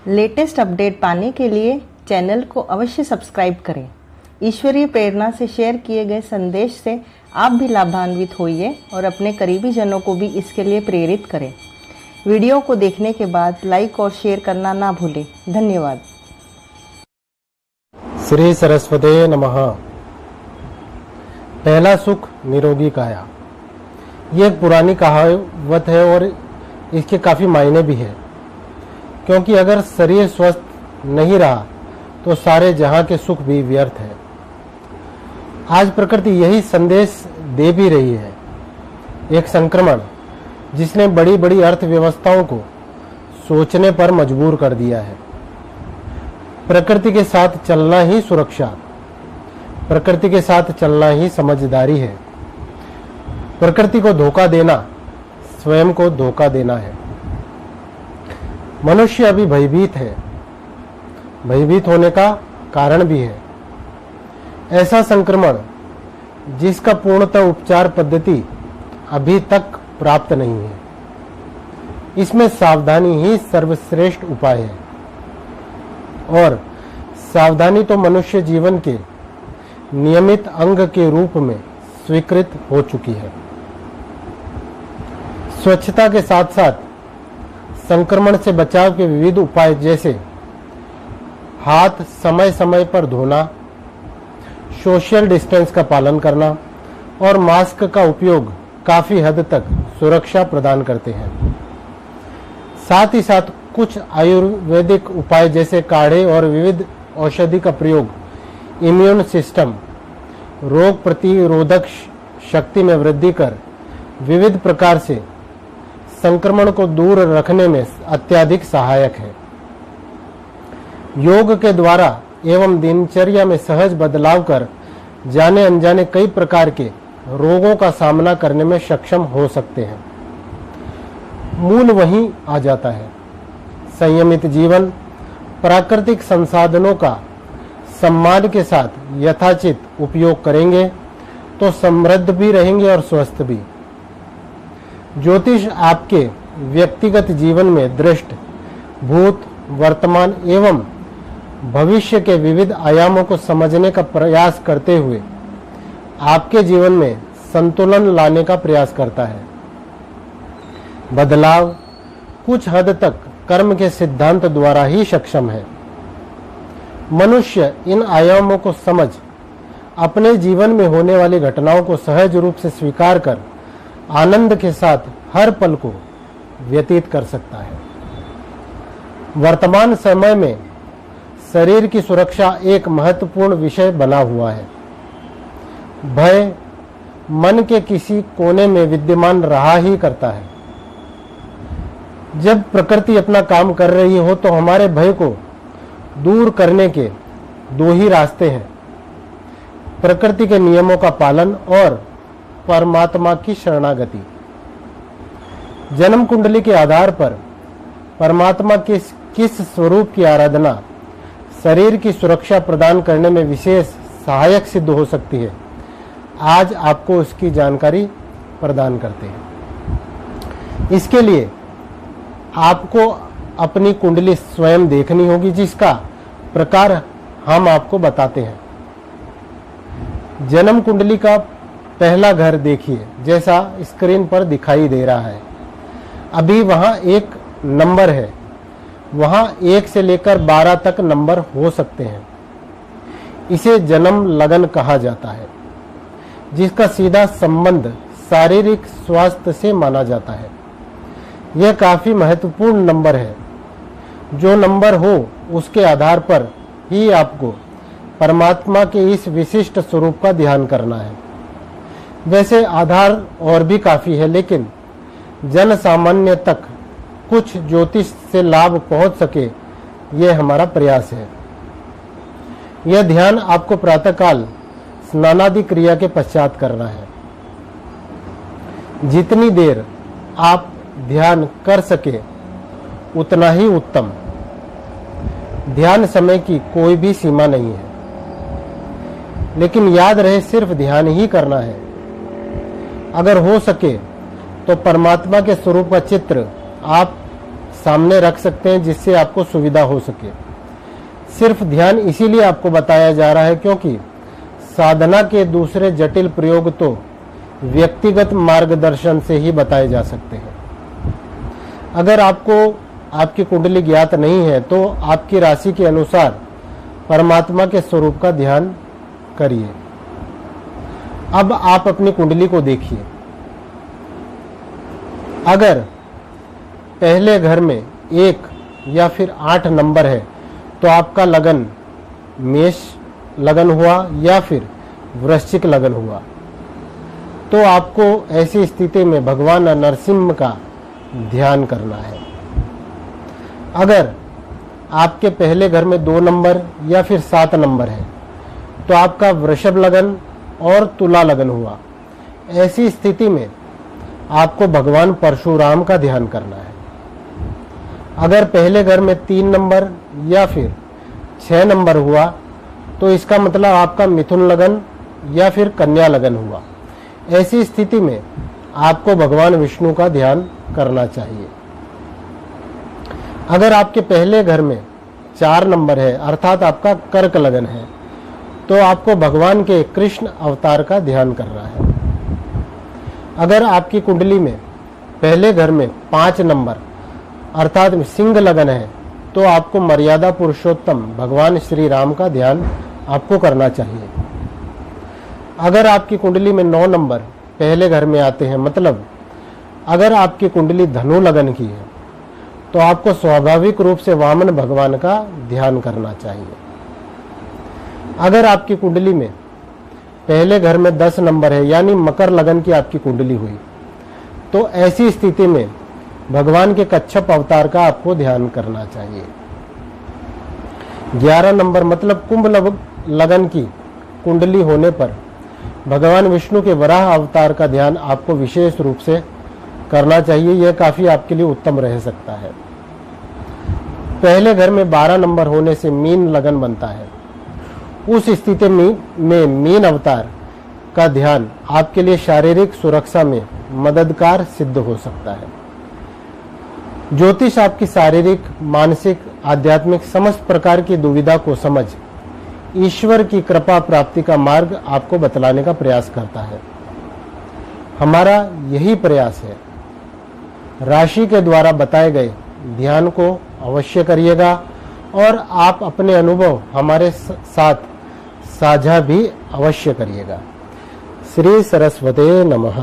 Latest update पाने के लिए चैनल को अवश्य सब्सक्राइब करें। ईश्वरीय प्रेरणा से शेयर किए गए संदेश से आप भी लाभान्वित होइए और अपने करीबी जनों को भी इसके लिए प्रेरित करें। वीडियो को देखने के बाद लाइक और शेयर करना ना भूलें। धन्यवाद। श्री सरस्वते नमः। पहला सुख निरोगी काया। ये एक पुरानी कहावत है और इसके काफ़ी मायने भी है, क्योंकि अगर शरीर स्वस्थ नहीं रहा तो सारे जहां के सुख भी व्यर्थ है। आज प्रकृति यही संदेश दे भी रही है। एक संक्रमण जिसने बड़ी बड़ी अर्थव्यवस्थाओं को सोचने पर मजबूर कर दिया है। प्रकृति के साथ चलना ही सुरक्षा, प्रकृति के साथ चलना ही समझदारी है। प्रकृति को धोखा देना स्वयं को धोखा देना है। मनुष्य अभी भयभीत है, भयभीत होने का कारण भी है। ऐसा संक्रमण जिसका पूर्णतः उपचार पद्धति अभी तक प्राप्त नहीं है। इसमें सावधानी ही सर्वश्रेष्ठ उपाय है और सावधानी तो मनुष्य जीवन के नियमित अंग के रूप में स्वीकृत हो चुकी है। स्वच्छता के साथ साथ संक्रमण से बचाव के विविध उपाय जैसे हाथ समय समय पर धोना, सोशल डिस्टेंस का पालन करना और मास्क का उपयोग काफी हद तक सुरक्षा प्रदान करते हैं। साथ ही साथ कुछ आयुर्वेदिक उपाय जैसे काढ़े और विविध औषधि का प्रयोग इम्यून सिस्टम, रोग प्रतिरोधक शक्ति में वृद्धि कर विविध प्रकार से संक्रमण को दूर रखने में अत्यधिक सहायक है। योग के द्वारा एवं दिनचर्या में सहज बदलाव कर जाने अनजाने कई प्रकार के रोगों का सामना करने में सक्षम हो सकते हैं। मूल वहीं आ जाता है। संयमित जीवन, प्राकृतिक संसाधनों का सम्मान के साथ यथाचित उपयोग करेंगे तो समृद्ध भी रहेंगे और स्वस्थ भी। ज्योतिष आपके व्यक्तिगत जीवन में दृष्ट, भूत, वर्तमान एवं भविष्य के विविध आयामों को समझने का प्रयास करते हुए आपके जीवन में संतुलन लाने का प्रयास करता है। बदलाव कुछ हद तक कर्म के सिद्धांत द्वारा ही सक्षम है। मनुष्य इन आयामों को समझ अपने जीवन में होने वाली घटनाओं को सहज रूप से स्वीकार कर आनंद के साथ हर पल को व्यतीत कर सकता है। वर्तमान समय में शरीर की सुरक्षा एक महत्वपूर्ण विषय बना हुआ है। भय मन के किसी कोने में विद्यमान रहा ही करता है। जब प्रकृति अपना काम कर रही हो तो हमारे भय को दूर करने के दो ही रास्ते हैं: प्रकृति के नियमों का पालन और परमात्मा की शरणागति। जन्म कुंडली के आधार पर परमात्मा के किस स्वरूप की आराधना शरीर की सुरक्षा प्रदान करने में विशेष सहायक सिद्ध हो सकती है, आज आपको उसकी जानकारी प्रदान करते हैं। इसके लिए आपको अपनी कुंडली स्वयं देखनी होगी, जिसका प्रकार हम आपको बताते हैं। जन्म कुंडली का पहला घर देखिए, जैसा स्क्रीन पर दिखाई दे रहा है। अभी वहां एक नंबर है, वहां 1 से लेकर 12 तक नंबर हो सकते हैं। इसे जन्म लगन कहा जाता है, जिसका सीधा संबंध शारीरिक स्वास्थ्य से माना जाता है। यह काफी महत्वपूर्ण नंबर है। जो नंबर हो उसके आधार पर ही आपको परमात्मा के इस विशिष्ट स्वरूप का ध्यान करना है। वैसे आधार और भी काफी है, लेकिन जन सामान्य तक कुछ ज्योतिष से लाभ पहुंच सके, यह हमारा प्रयास है। यह ध्यान आपको प्रातःकाल स्नानादि क्रिया के पश्चात करना है। जितनी देर आप ध्यान कर सके उतना ही उत्तम। ध्यान समय की कोई भी सीमा नहीं है, लेकिन याद रहे सिर्फ ध्यान ही करना है। अगर हो सके तो परमात्मा के स्वरूप का चित्र आप सामने रख सकते हैं जिससे आपको सुविधा हो सके। सिर्फ ध्यान इसीलिए आपको बताया जा रहा है क्योंकि साधना के दूसरे जटिल प्रयोग तो व्यक्तिगत मार्गदर्शन से ही बताए जा सकते हैं। अगर आपको आपकी कुंडली ज्ञात नहीं है तो आपकी राशि के अनुसार परमात्मा के स्वरूप का ध्यान करिए। अब आप अपनी कुंडली को देखिए। अगर पहले घर में 1 या फिर 8 नंबर है तो आपका लगन मेष लगन हुआ या फिर वृश्चिक लगन हुआ, तो आपको ऐसी स्थिति में भगवान नरसिंह का ध्यान करना है। अगर आपके पहले घर में 2 नंबर या फिर 7 नंबर है तो आपका वृषभ लगन और तुला लगन हुआ। ऐसी स्थिति में आपको भगवान परशुराम का ध्यान करना है। अगर पहले घर में 3 नंबर या फिर 6 नंबर हुआ तो इसका मतलब आपका मिथुन लगन या फिर कन्या लगन हुआ। ऐसी स्थिति में आपको भगवान विष्णु का ध्यान करना चाहिए। अगर आपके पहले घर में 4 नंबर है अर्थात आपका कर्क लगन है तो आपको भगवान के कृष्ण अवतार का ध्यान करना है। अगर आपकी कुंडली में पहले घर में 5 नंबर अर्थात सिंह लगन है तो आपको मर्यादा पुरुषोत्तम भगवान श्री राम का ध्यान आपको करना चाहिए। अगर आपकी कुंडली में 9 नंबर पहले घर में आते हैं, मतलब अगर आपकी कुंडली धनु लगन की है तो आपको स्वाभाविक रूप से वामन भगवान का ध्यान करना चाहिए। अगर आपकी कुंडली में पहले घर में 10 नंबर है यानी मकर लगन की आपकी कुंडली हुई तो ऐसी स्थिति में भगवान के कच्छप अवतार का आपको ध्यान करना चाहिए। 11 नंबर मतलब कुंभ लगन की कुंडली होने पर भगवान विष्णु के वराह अवतार का ध्यान आपको विशेष रूप से करना चाहिए। यह काफी आपके लिए उत्तम रह सकता है। पहले घर में 12 नंबर होने से मीन लगन बनता है। उस स्थिति में मीन अवतार का ध्यान आपके लिए शारीरिक सुरक्षा में मददगार सिद्ध हो सकता है। ज्योतिष आपकी शारीरिक, मानसिक, आध्यात्मिक समस्त प्रकार की दुविधा को समझ ईश्वर की कृपा प्राप्ति का मार्ग आपको बतलाने का प्रयास करता है। हमारा यही प्रयास है। राशि के द्वारा बताए गए ध्यान को अवश्य करिएगा और आप अपने अनुभव हमारे साथ साझा भी अवश्य करिएगा। श्री सरस्वते नमः।